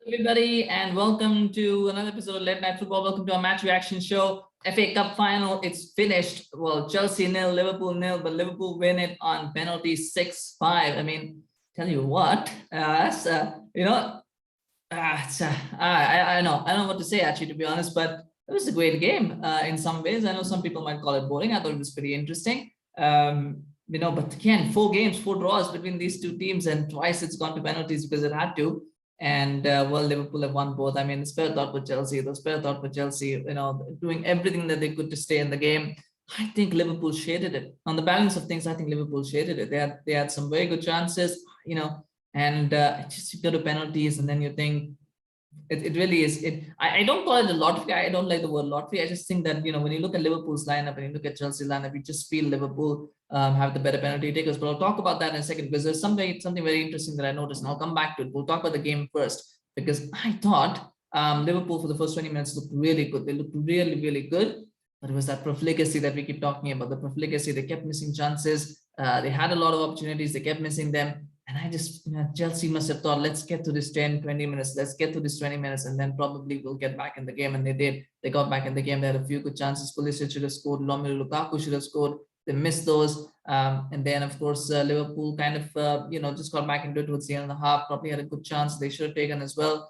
Everybody, and welcome to another episode of Late Night Football. Welcome to our match reaction show. FA Cup final, it's finished. Well, Chelsea nil, Liverpool nil, but Liverpool win it on penalty 6-5. I mean, tell you what, I don't know what to say actually, to be honest, but it was a great game in some ways. I know some people might call it boring. I thought it was pretty interesting. But again, 4 games, 4 draws between these two teams, and twice it's gone to penalties because it had to. And Liverpool have won both. I mean, the spare thought for Chelsea, doing everything that they could to stay in the game. I think Liverpool shaded it. On the balance of things, I think Liverpool shaded it. They had some very good chances, and just you go to penalties, and then you think it really is. I don't call it a lottery. I don't like the word lottery. I just think that, when you look at Liverpool's lineup and you look at Chelsea's lineup, you just feel Liverpool have the better penalty takers. But I'll talk about that in a second, because there's something very interesting that I noticed, and I'll come back to it. We'll talk about the game first, because I thought Liverpool for the first 20 minutes looked really good. They looked really, really good. But it was that profligacy that we keep talking about. The profligacy, they kept missing chances. They had a lot of opportunities. They kept missing them. And I just, Chelsea must have thought, let's get to this 10, 20 minutes. Let's get to this 20 minutes, and then probably we'll get back in the game. And they did. They got back in the game. They had a few good chances. Pulisic should have scored. Lukaku should have scored. They missed those. And then, of course, Liverpool kind of, just got back into it towards the end of the half. Probably had a good chance they should have taken as well.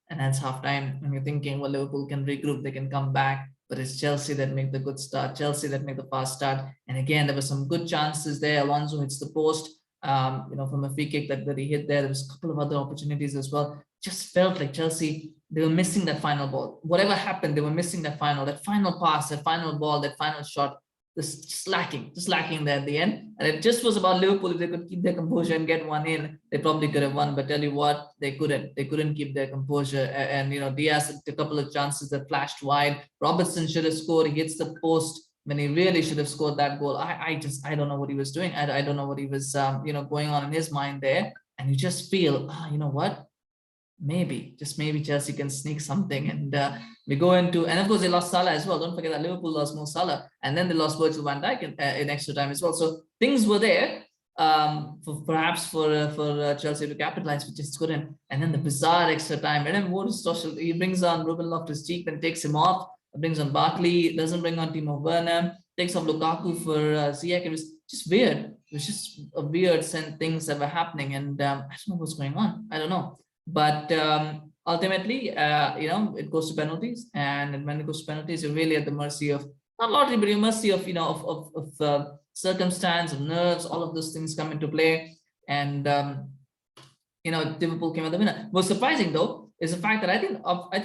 And that's halftime. And you're thinking, well, Liverpool can regroup. They can come back. But it's Chelsea that make the good start. Chelsea that make the fast start. And again, there were some good chances there. Alonso hits the post. From a free kick that he hit there. There was a couple of other opportunities as well. Just felt like Chelsea, they were missing that final ball. Whatever happened, they were missing that final pass, that final ball, that final shot. Just lacking there at the end. And it just was about Liverpool. If they could keep their composure and get one in, they probably could have won. But tell you what, they couldn't. They couldn't keep their composure. And Diaz had a couple of chances that flashed wide. Robertson should have scored. He hits the post when he really should have scored that goal. I don't know what he was doing. I don't know what he was going on in his mind there. And you just feel, you know what? Maybe Chelsea can sneak something. And we go into, and of course they lost Salah as well. Don't forget that Liverpool lost Mo Salah, and then they lost Virgil van Dijk in extra time as well. So things were there for Chelsea to capitalize, which just couldn't. And then the bizarre extra time. And then Tuchel, he brings on Ruben Loftus-Cheek, then takes him off. Brings on Barkley, doesn't bring on Timo Werner, takes off Lukaku for Ziyech. It was just weird. It was just a weird things that were happening, and I don't know what's going on. I don't know. But ultimately, it goes to penalties, and when it goes to penalties, you're really at the mercy of, not lottery, but you're mercy of circumstance, of nerves. All of those things come into play, and Liverpool came out the winner. What's surprising though is the fact that I think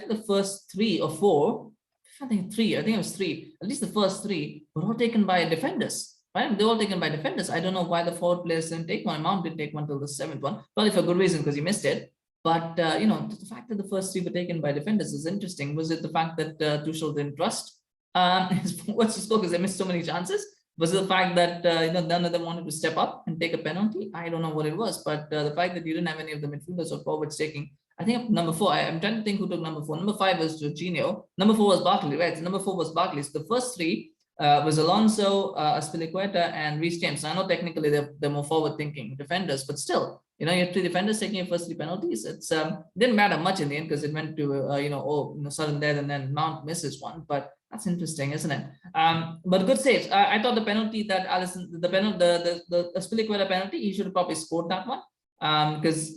the first 3 or 4. I think it was 3. At least the first 3 were all taken by defenders. Right? They were all taken by defenders. I don't know why the forward players didn't take one. Mount didn't take one till the 7th one. Probably for good reason, because he missed it. But the fact that the first 3 were taken by defenders is interesting. Was it the fact that Tuchel didn't trust what's the score because they missed so many chances? Was it the fact that none of them wanted to step up and take a penalty? I don't know what it was, but the fact that you didn't have any of the midfielders or forwards taking. I think number 4, I'm trying to think who took number 4. Number 5 was Jorginho. Number 4 was Barkley, right? So number 4 was Barkley. So the first 3 was Alonso, Azpilicueta, and Reece James. So I know technically they're more forward-thinking defenders, but still, you have 3 defenders taking your first 3 penalties. It's didn't matter much in the end because it went to sudden death, and then Mount misses one. But that's interesting, isn't it? But good saves. I thought the penalty that Alisson, the Azpilicueta penalty, he should have probably scored that one because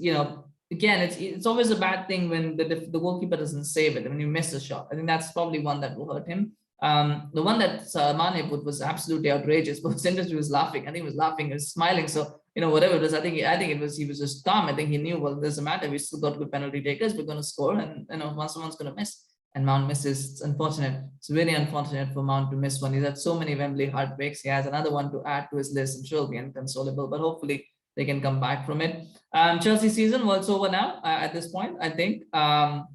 again, it's always a bad thing when the goalkeeper doesn't save it, when you miss a shot. I think that's probably one that will hurt him. The one that Mane put was absolutely outrageous, but Henderson was laughing. I think he was laughing, he was smiling. So, whatever it was, I think he was just calm. I think he knew, well, it doesn't matter. We still got good penalty takers. We're going to score, and once someone's going to miss. And Mount misses. It's unfortunate. It's really unfortunate for Mount to miss one. He's had so many Wembley heartbreaks. He has another one to add to his list. I'm sure it'll be inconsolable, but hopefully they can come back from it. Chelsea season, well, it's over now at this point, I think. I'm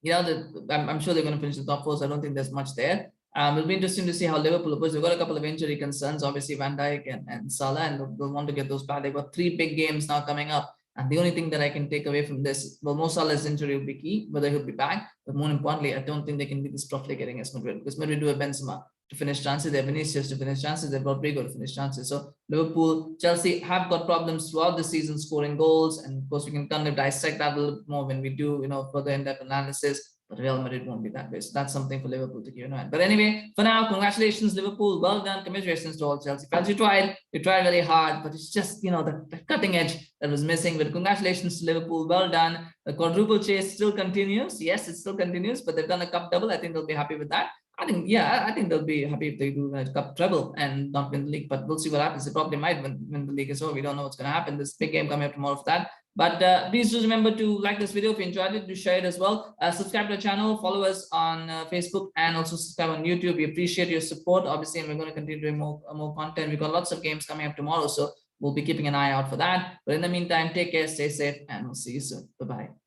sure they're going to finish the top 4, so I don't think there's much there. It'll be interesting to see how Liverpool approach. They've got a couple of injury concerns, obviously Van Dijk and Salah, and they'll want to get those back. They've got 3 big games now coming up. And the only thing that I can take away from this, well, Mo Salah's injury will be key, whether he'll be back. But more importantly, I don't think they can be this profligating as Madrid, because Madrid do have Benzema. to finish chances, they have Vinicius to finish chances, they've Rodrigo to finish chances. So Liverpool, Chelsea have got problems throughout the season scoring goals, and of course we can kind of dissect that a little bit more when we do, further in-depth analysis. But Real Madrid won't be that way. So that's something for Liverpool to keep in mind. But anyway, for now, congratulations, Liverpool. Well done. Commiserations to all Chelsea fans. You tried very hard, but it's just, the cutting edge that was missing. But congratulations to Liverpool. Well done. The quadruple chase still continues. Yes, it still continues, but they've done a cup double. I think they'll be happy with that. I think they'll be happy if they do a cup treble and not win the league, but we'll see what happens. They probably might win the league as well. We don't know what's going to happen. This big game coming up tomorrow for that. But please do remember to like this video if you enjoyed it, do share it as well. Subscribe to the channel, follow us on Facebook, and also subscribe on YouTube. We appreciate your support, obviously, and we're going to continue doing more content. We've got lots of games coming up tomorrow, so we'll be keeping an eye out for that. But in the meantime, take care, stay safe, and we'll see you soon. Bye-bye.